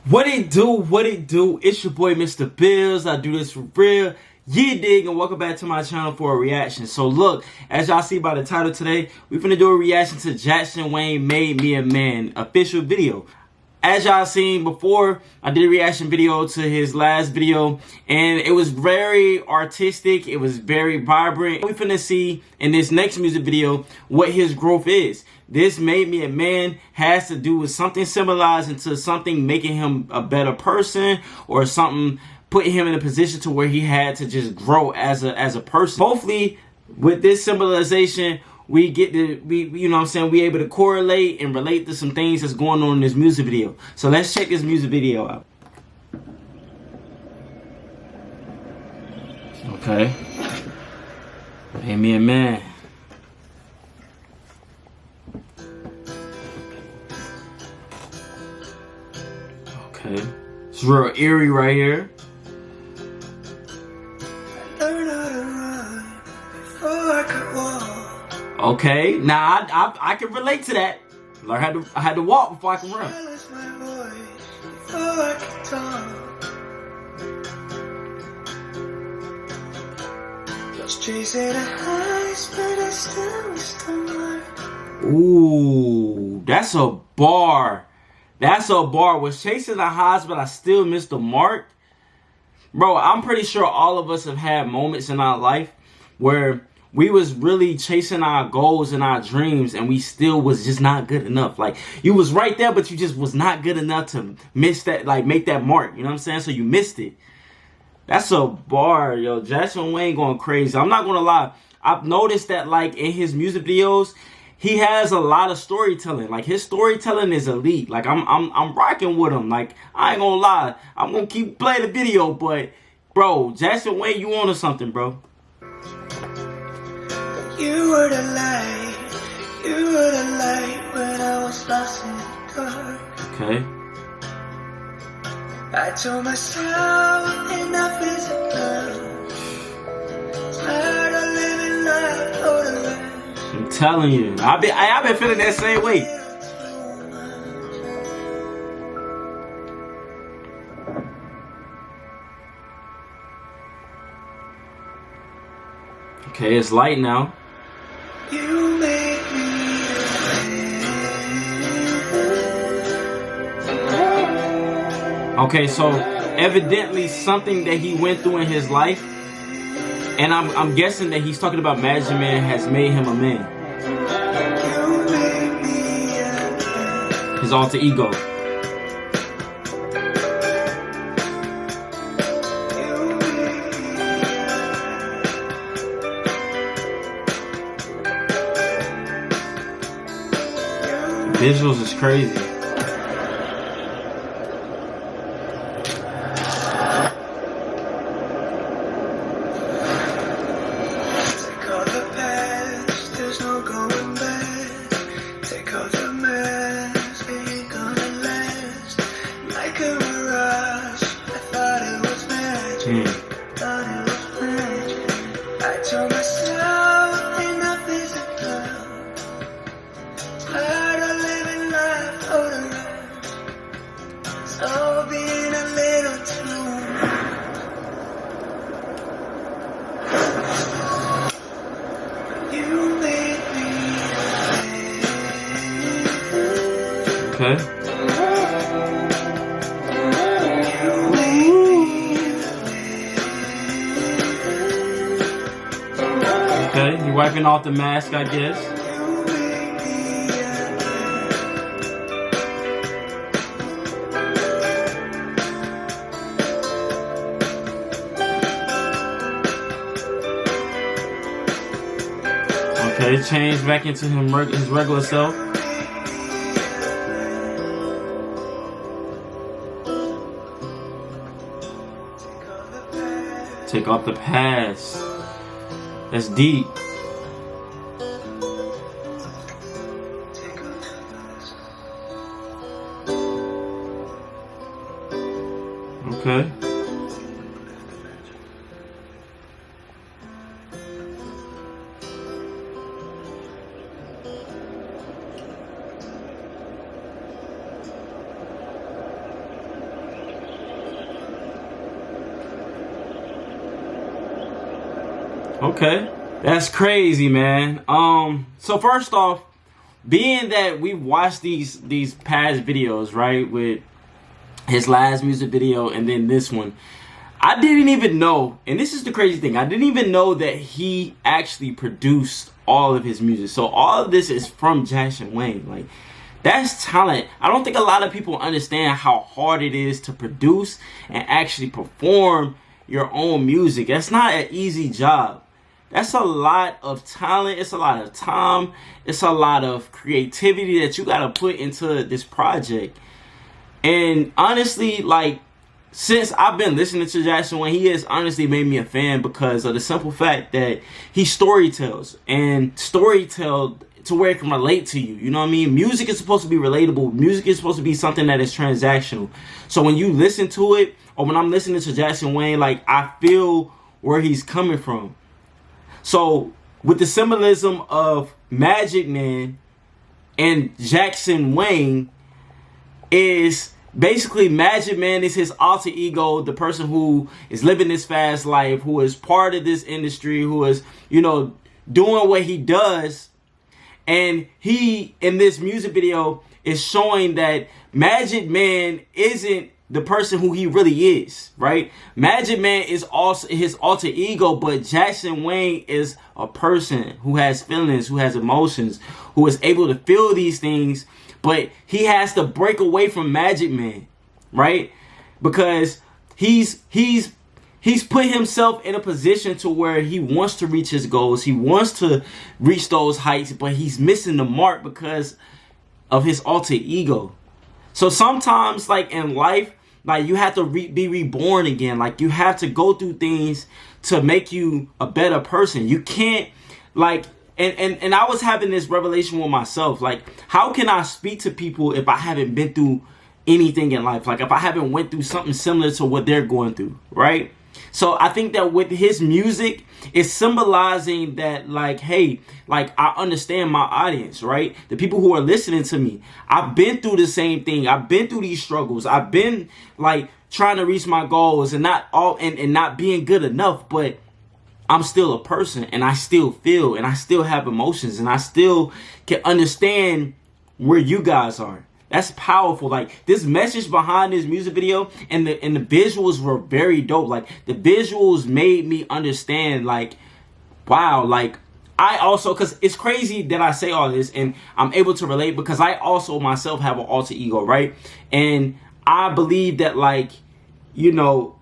What it do? What it do? It's your boy Mr. Bills. I do this for real. Yeah, dig, and welcome back to my channel for a reaction. So look, as y'all see by the title today, we finna do a reaction to Jackson Wang Made Me a Man official video. As y'all seen before, I did a reaction video to his last video, and it was very artistic. It was very vibrant. We finna see in this next music video what his growth is. This Made Me a Man has to do with something symbolizing to something making him a better person, or something putting him in a position to where he had to just grow as a person. Hopefully, with this symbolization, we get to, you know what I'm saying, we able to correlate and relate to some things that's going on in this music video. So let's check this music video out. Okay. Made Me a Man. Okay. It's real eerie right here. Okay, now I can relate to that. I had to walk before I can run. Ooh, that's a bar. That's a bar. Was chasing the highs, but I still missed the mark. Bro, I'm pretty sure all of us have had moments in our life where we was really chasing our goals and our dreams, and we still was just not good enough. Like, you was right there, but you just was not good enough to miss that, like, make that mark. You know what I'm saying? So you missed it. That's a bar, yo. Jackson Wang going crazy. I'm not gonna lie. I've noticed that, like, in his music videos, he has a lot of storytelling. Like, his storytelling is elite. Like, I'm rocking with him. Like, I ain't gonna lie. I'm gonna keep playing the video, but bro, Jackson Wang, you on to something, bro. You were the light when I was lost in the dark. Okay. I told myself enough is enough. Tired of living life for the rest. I'm telling you, I've been feeling that same way. Okay, it's light now. You make me okay, so evidently something that he went through in his life, and I'm guessing that he's talking about Magic Man has made him a man. His alter ego. Visuals is crazy. take all the past, there's no going back. Take all the mess, it ain't gonna last. Like a mirage, I thought it was magic. Thought it was magic. I told myself enough is enough. Tired of living life for the rest. So being a little too much. You made me Okay. You made me Okay, you wiping off the mask, I guess. Okay, change back into his regular self. Take off the past. That's deep. Okay. Okay. That's crazy, man. So first off, being that we've watched these past videos, right, with his last music video and then this one, I didn't even know, and this is the crazy thing, I didn't even know that he actually produced all of his music. So all of this is from Jackson Wang. Like, that's talent. I don't think a lot of people understand how hard it is to produce and actually perform your own music. That's not an easy job. That's a lot of talent. It's a lot of time. It's a lot of creativity that you got to put into this project. And honestly, like, since I've been listening to Jackson Wang, he has honestly made me a fan because of the simple fact that he storytells and storytell to where it can relate to you. You know what I mean? Music is supposed to be relatable. Music is supposed to be something that is transactional. So when you listen to it, or when I'm listening to Jackson Wang, like, I feel where he's coming from. So with the symbolism of Magic Man and Jackson Wang is basically Magic Man is his alter ego, the person who is living this fast life, who is part of this industry, who is, you know, doing what he does. And he, in this music video, is showing that Magic Man isn't the person who he really is, right? Magic Man is also his alter ego, but Jackson Wang is a person who has feelings, who has emotions, who is able to feel these things, but he has to break away from Magic Man, right? Because he's put himself in a position to where he wants to reach his goals. He wants to reach those heights, but he's missing the mark because of his alter ego. So sometimes, like, in life, like, you have to be reborn again. Like, you have to go through things to make you a better person. You can't, like, and I was having this revelation with myself. Like, how can I speak to people if I haven't been through anything in life? Like, if I haven't went through something similar to what they're going through, right? So I think that with his music, it's symbolizing that, like, hey, like, I understand my audience, right? The people who are listening to me, I've been through the same thing. I've been through these struggles. I've been, like, trying to reach my goals and not being good enough, but I'm still a person, and I still feel, and I still have emotions, and I still can understand where you guys are. That's powerful. Like, this message behind this music video and the visuals were very dope. Like, the visuals made me understand, like, wow, like, I also, because it's crazy that I say all this and I'm able to relate, because I also myself have an alter ego, right? And I believe that, like, you know,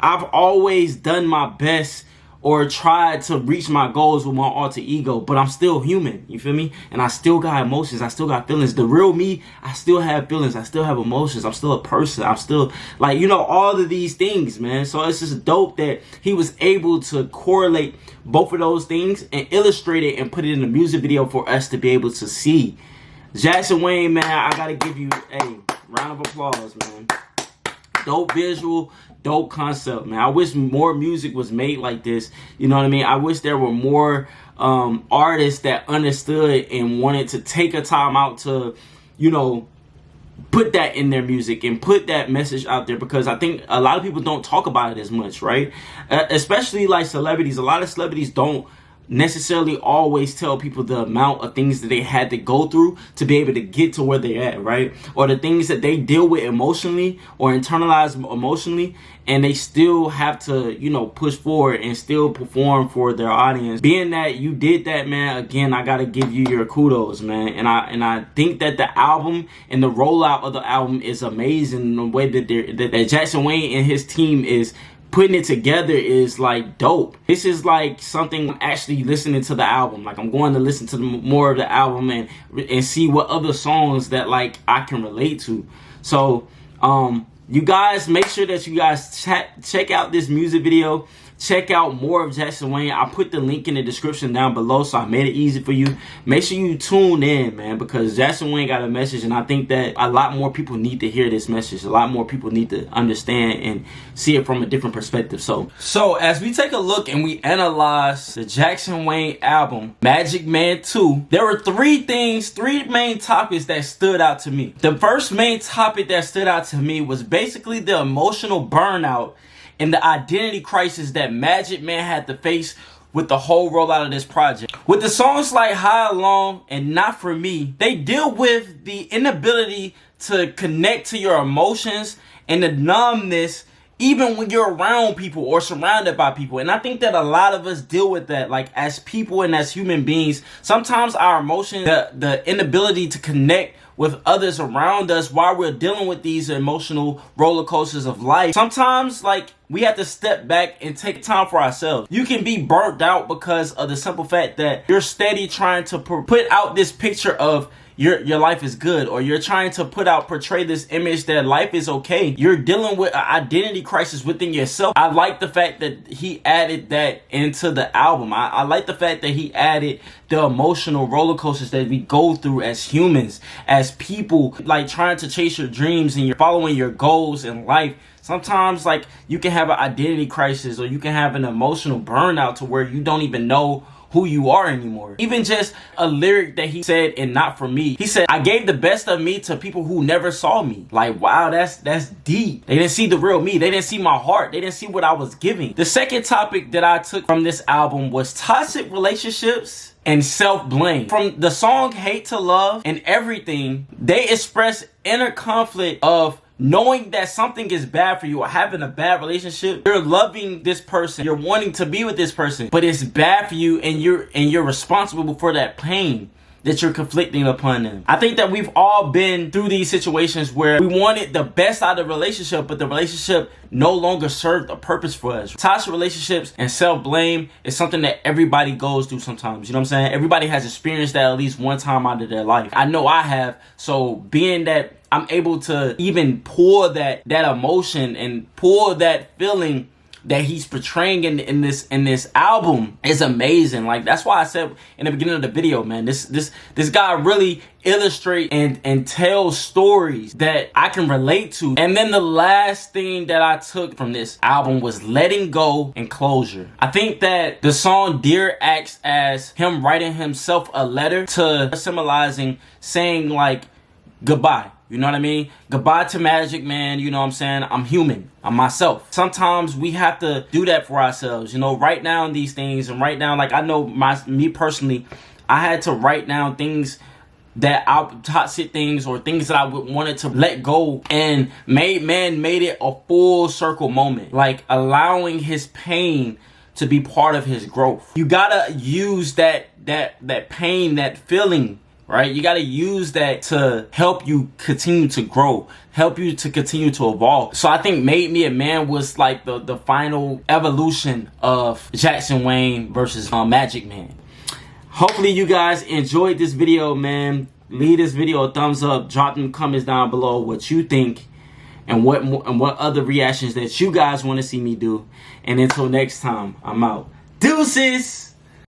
I've always done my best or tried to reach my goals with my alter ego, but I'm still human, you feel me? And I still got emotions, I still got feelings. The real me, I still have feelings, I still have emotions, I'm still a person, I'm still, like, you know, all of these things, man. So it's just dope that he was able to correlate both of those things and illustrate it and put it in a music video for us to be able to see. Jackson Wang, man, I gotta give you a round of applause, man. Dope visual, dope concept, man. I wish more music was made like this. You know what I mean? I wish there were more artists that understood and wanted to take a time out to, you know, put that in their music and put that message out there, because I think a lot of people don't talk about it as much, right? Especially like celebrities. A lot of celebrities don't necessarily always tell people the amount of things that they had to go through to be able to get to where they're at, right? Or the things that they deal with emotionally or internalize emotionally, and they still have to, you know, push forward and still perform for their audience. Being that you did that, man, again, I gotta give you your kudos, man. And I think that the album and the rollout of the album is amazing. The way that Jackson Wang and his team is putting it together is, like, dope. This is like something I'm actually listening to the album. Like, I'm going to listen to more of the album and see what other songs that, like, I can relate to. So you guys, make sure that you guys check out this music video. Check out more of Jackson Wang. I put the link in the description down below, so I made it easy for you. Make sure you tune in, man, because Jackson Wang got a message, and I think that a lot more people need to hear this message. A lot more people need to understand and see it from a different perspective. So as we take a look and we analyze the Jackson Wang album, Magic Man 2, there were three main topics that stood out to me. The first main topic that stood out to me was basically the emotional burnout and the identity crisis that Magic Man had to face with the whole rollout of this project. With the songs like High Along and Not For Me, they deal with the inability to connect to your emotions and the numbness even when you're around people or surrounded by people. And I think that a lot of us deal with that, like as people and as human beings. Sometimes our emotions, the inability to connect with others around us while we're dealing with these emotional roller coasters of life. Sometimes, like, we have to step back and take time for ourselves. You can be burnt out because of the simple fact that you're steady trying to put out this picture of your life is good, or you're trying to portray this image that life is okay. You're dealing with an identity crisis within yourself. I like the fact that he added that into the album. I like the fact that he added the emotional roller coasters that we go through as humans, as people, like trying to chase your dreams and you're following your goals in life. Sometimes, like, you can have an identity crisis, or you can have an emotional burnout to where you don't even know who you are anymore. Even just a lyric that he said in Not For Me, he said, I gave the best of me to people who never saw me. Like, wow, that's deep. They didn't see the real me. They didn't see my heart. They didn't see what I was giving. The second topic that I took from this album was toxic relationships and self-blame. From the song Hate to Love and Everything, they express inner conflict of knowing that something is bad for you, or having a bad relationship. You're loving this person, you're wanting to be with this person, but it's bad for you, and you're responsible for that pain that you're conflicting upon them. I think that we've all been through these situations where we wanted the best out of the relationship, but the relationship no longer served a purpose for us. Toxic relationships and self-blame is something that everybody goes through sometimes. You know what I'm saying? Everybody has experienced that at least one time out of their life. I know I have. So being that I'm able to even pour that emotion and pour that feeling that he's portraying in this album is amazing. Like, that's why I said in the beginning of the video, man, this guy really illustrate and tell stories that I can relate to. And then the last thing that I took from this album was letting go and closure. I think that the song Dear acts as him writing himself a letter to symbolizing saying, like, goodbye. You know what I mean? Goodbye to Magic Man. You know what I'm saying? I'm human. I'm myself. Sometimes we have to do that for ourselves. You know, write down these things, and write down, like, I know me personally, I had to write down things that toxic things or things that I wanted to let go, and made it a full circle moment, like allowing his pain to be part of his growth. You gotta use that pain, that feeling, right? You got to use that to help you continue to grow, help you to continue to evolve. So I think Made Me a Man was like the final evolution of Jackson Wang versus Magic Man. Hopefully you guys enjoyed this video, man. Leave this video a thumbs up. Drop them comments down below what you think and what other reactions that you guys want to see me do. And until next time, I'm out. Deuces!